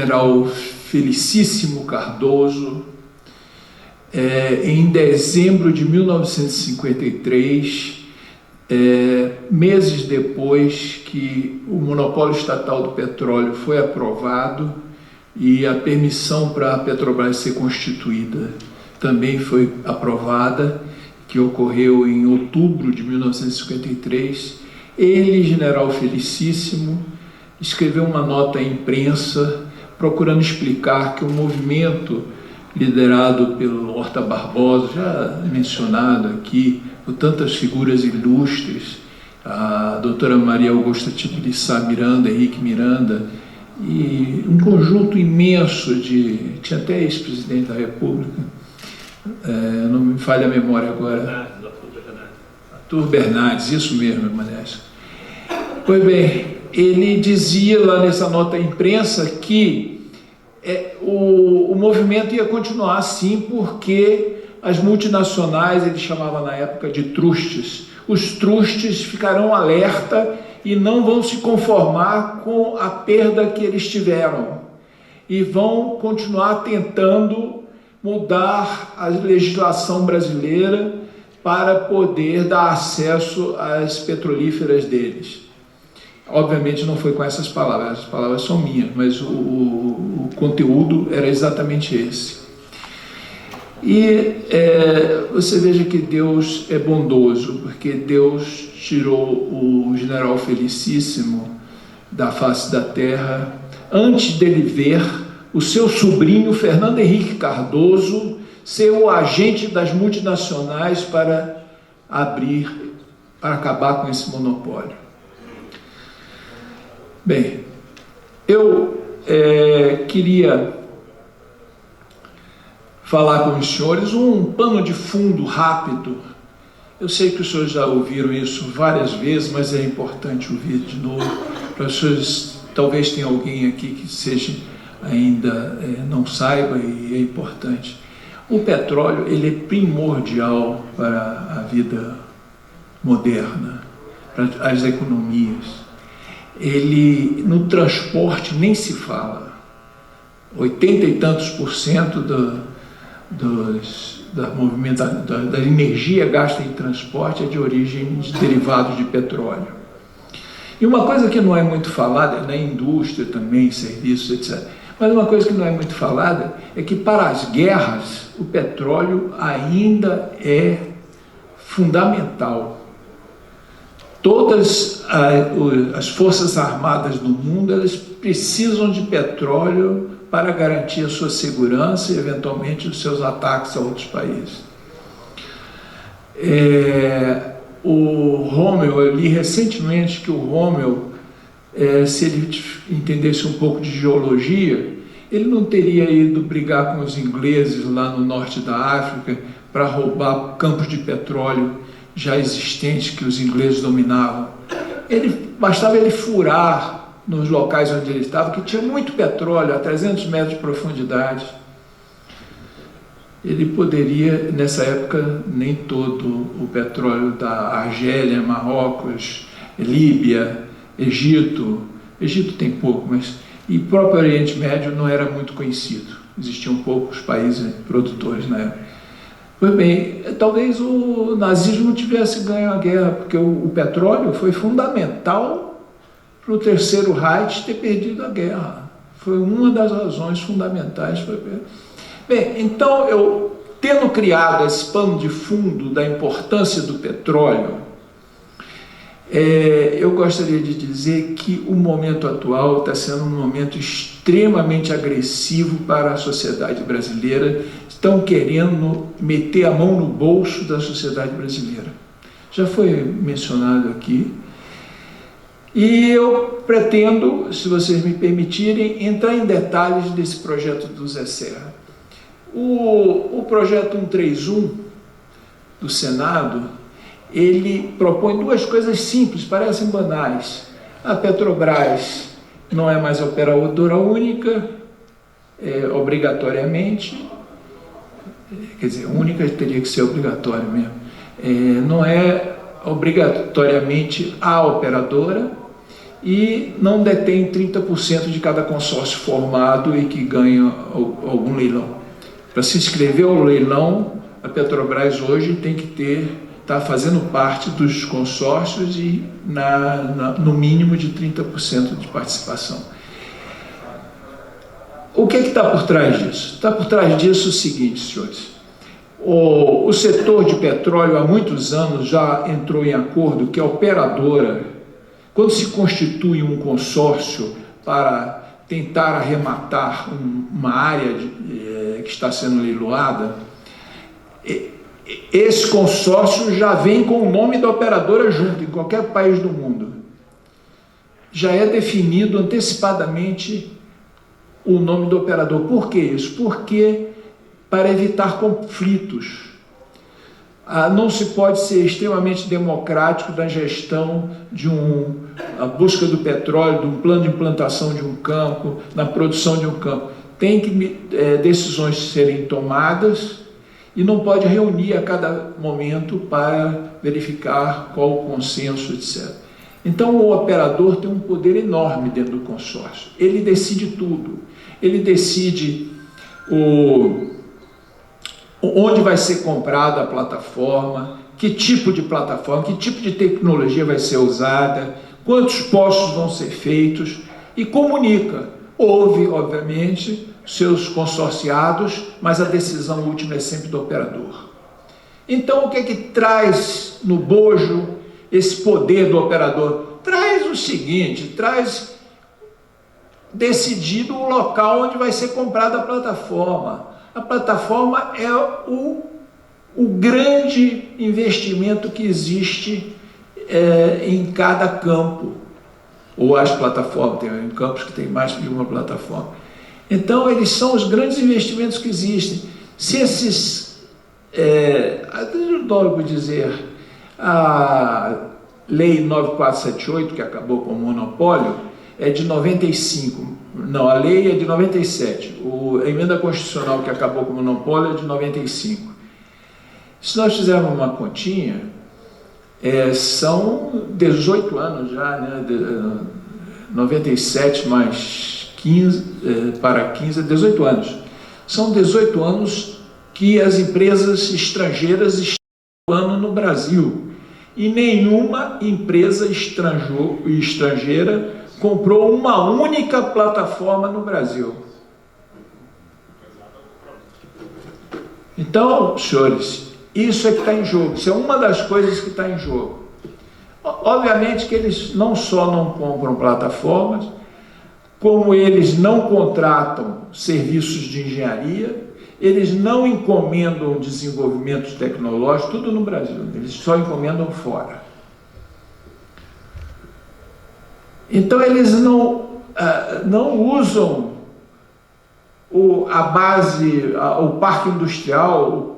general Felicíssimo Cardoso, em dezembro de 1953, meses depois que o monopólio estatal do petróleo foi aprovado e a permissão para a Petrobras ser constituída também foi aprovada, que ocorreu em outubro de 1953, ele, general Felicíssimo, escreveu uma nota à imprensa procurando explicar que o movimento liderado pelo Horta Barbosa, já mencionado aqui por tantas figuras ilustres, a doutora Maria Augusta Tibiriçá Miranda, Henrique Miranda, e um conjunto imenso tinha até ex-presidente da República, não me falha a memória agora, Arthur Bernardes, isso mesmo, Manesca. Pois bem, ele dizia lá nessa nota à imprensa que o movimento ia continuar assim porque as multinacionais, ele chamava na época de trustes, os trustes ficarão alerta e não vão se conformar com a perda que eles tiveram e vão continuar tentando mudar a legislação brasileira para poder dar acesso às petrolíferas deles. Obviamente não foi com essas palavras, as palavras são minhas, mas o conteúdo era exatamente esse. E você veja que Deus é bondoso, porque Deus tirou o general Felicíssimo da face da terra antes dele ver o seu sobrinho Fernando Henrique Cardoso ser o agente das multinacionais para acabar com esse monopólio. Bem, eu queria falar com os senhores um pano de fundo rápido. Eu sei que os senhores já ouviram isso várias vezes, mas é importante ouvir de novo, para os senhores, talvez tenha alguém aqui que seja ainda não saiba, e é importante. O petróleo, ele é primordial para a vida moderna, para as economias. Ele, no transporte, nem se fala. 80 e tantos % da energia gasta em transporte é de origem de derivados de petróleo. E uma coisa que não é muito falada, na indústria também, serviços, etc., mas uma coisa que não é muito falada é que para as guerras o petróleo ainda é fundamental. Todas as forças armadas do mundo, elas precisam de petróleo para garantir a sua segurança e, eventualmente, os seus ataques a outros países. O Rommel, eu li recentemente que o Rommel, se ele entendesse um pouco de geologia, ele não teria ido brigar com os ingleses lá no norte da África para roubar campos de petróleo já existentes que os ingleses dominavam. Bastava ele furar nos locais onde ele estava, que tinha muito petróleo, a 300 metros de profundidade. Ele poderia, nessa época, nem todo o petróleo da Argélia, Marrocos, Líbia, Egito tem pouco, mas e o próprio Oriente Médio não era muito conhecido, existiam poucos países produtores na época. Pois bem, talvez o nazismo tivesse ganho a guerra, porque o petróleo foi fundamental para o Terceiro Reich ter perdido a guerra. Foi uma das razões fundamentais para perder. Bem, então, eu tendo criado esse pano de fundo da importância do petróleo, eu gostaria de dizer que o momento atual está sendo um momento extremamente agressivo para a sociedade brasileira. Estão querendo meter a mão no bolso da sociedade brasileira. Já foi mencionado aqui. E eu pretendo, se vocês me permitirem, entrar em detalhes desse projeto do Zé Serra. O projeto 131 do Senado, ele propõe duas coisas simples, parecem banais. A Petrobras não é mais operadora única, obrigatoriamente, quer dizer, única teria que ser obrigatória mesmo, não é obrigatoriamente a operadora, e não detém 30% de cada consórcio formado e que ganha algum leilão. Para se inscrever ao leilão, a Petrobras hoje tem que está fazendo parte dos consórcios e no mínimo de 30% de participação. O que está por trás disso? Está por trás disso o seguinte, senhores. O setor de petróleo há muitos anos já entrou em acordo que a operadora, quando se constitui um consórcio para tentar arrematar uma área que está sendo leiloada, esse consórcio já vem com o nome da operadora junto, em qualquer país do mundo. Já é definido antecipadamente o nome do operador. Por que isso? Porque para evitar conflitos. Não se pode ser extremamente democrático na gestão de a busca do petróleo, de um plano de implantação de um campo, na produção de um campo. Tem que decisões serem tomadas e não pode reunir a cada momento para verificar qual o consenso, etc. Então o operador tem um poder enorme dentro do consórcio. Ele decide tudo. Ele decide onde vai ser comprada a plataforma, que tipo de plataforma, que tipo de tecnologia vai ser usada, quantos postos vão ser feitos e comunica. Houve, obviamente, seus consorciados, mas a decisão última é sempre do operador. Então, o que é que traz no bojo esse poder do operador? Traz o seguinte, traz decidido o local onde vai ser comprada a plataforma. A plataforma é o grande investimento que existe em cada campo, ou as plataformas, tem campos que tem mais de uma plataforma. Então, eles são os grandes investimentos que existem. Se esses, eu adoro dizer, a Lei 9478, que acabou com o monopólio, é de 95. Não, a lei é de 97. A emenda constitucional que acabou com o monopólio é de 95. Se nós fizermos uma continha, são 18 anos já, né? 97 mais 15, para 15 é 18 anos. São 18 anos que as empresas estrangeiras estão atuando no Brasil. E nenhuma empresa estrangeira comprou uma única plataforma no Brasil. Então, senhores, isso é que está em jogo. Isso é uma das coisas que está em jogo. Obviamente que eles não só não compram plataformas, como eles não contratam serviços de engenharia, eles não encomendam desenvolvimentos tecnológicos, tudo no Brasil, eles só encomendam fora. Então eles não usam a base, o parque industrial,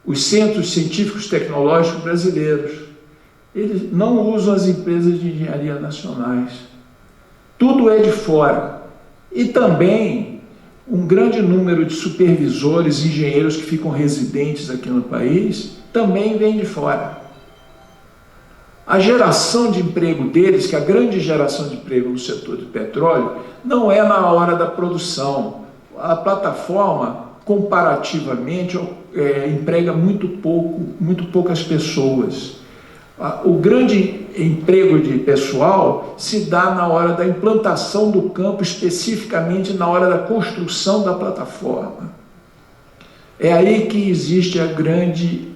os centros científicos tecnológicos brasileiros. Eles não usam as empresas de engenharia nacionais. Tudo é de fora. E também um grande número de supervisores, engenheiros que ficam residentes aqui no país, também vem de fora. A geração de emprego deles, que é a grande geração de emprego no setor do petróleo, não é na hora da produção. A plataforma, comparativamente, emprega muito poucas pessoas. O grande emprego de pessoal se dá na hora da implantação do campo, especificamente na hora da construção da plataforma. É aí que existe a grande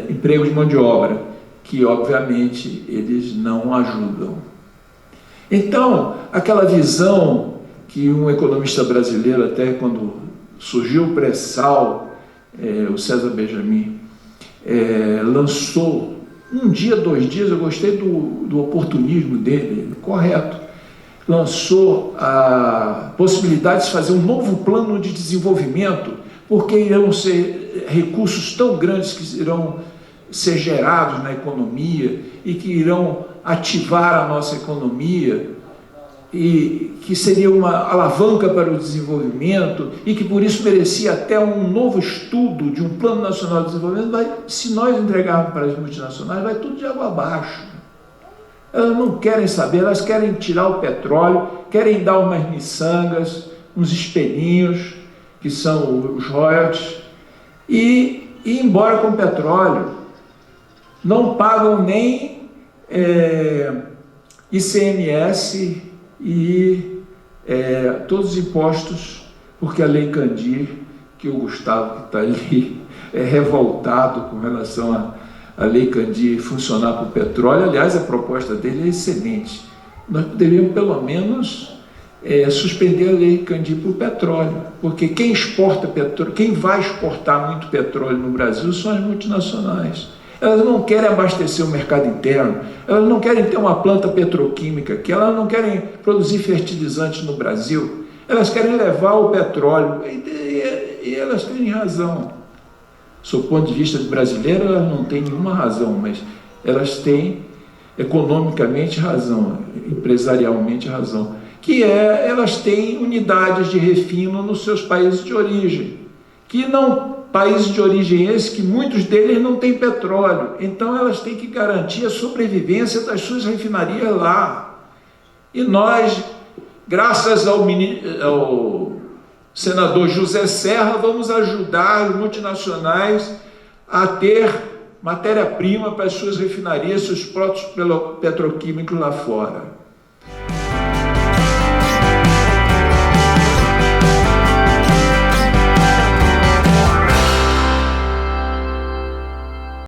emprego de mão de obra, que obviamente eles não ajudam. Então, aquela visão que um economista brasileiro, até quando surgiu o pré-sal, o César Benjamin, lançou, um dia, 2 dias, eu gostei do oportunismo dele, correto, lançou a possibilidade de fazer um novo plano de desenvolvimento, porque irão ser recursos tão grandes que irão ser gerados na economia e que irão ativar a nossa economia e que seria uma alavanca para o desenvolvimento e que por isso merecia até um novo estudo de um Plano Nacional de Desenvolvimento. Se nós entregarmos para as multinacionais, vai tudo de água abaixo. Elas não querem saber, elas querem tirar o petróleo, querem dar umas miçangas, uns espelhinhos, que são os royalties, e ir embora com o petróleo. Não pagam nem ICMS e todos os impostos, porque a Lei Candir, que o Gustavo, que está ali, é revoltado com relação à Lei Candir funcionar para o petróleo. Aliás, a proposta dele é excelente. Nós poderíamos, pelo menos, suspender a Lei Candir para o petróleo, porque quem exporta petróleo, quem vai exportar muito petróleo no Brasil são as multinacionais. Elas não querem abastecer o mercado interno, elas não querem ter uma planta petroquímica aqui, elas não querem produzir fertilizantes no Brasil, elas querem levar o petróleo, e elas têm razão. Do ponto de vista brasileiro, elas não têm nenhuma razão, mas elas têm economicamente razão, empresarialmente razão, que elas têm unidades de refino nos seus países de origem, países de origem esses que muitos deles não têm petróleo, então elas têm que garantir a sobrevivência das suas refinarias lá. E nós, graças ao senador José Serra, vamos ajudar as multinacionais a ter matéria-prima para as suas refinarias, seus próprios petroquímicos lá fora.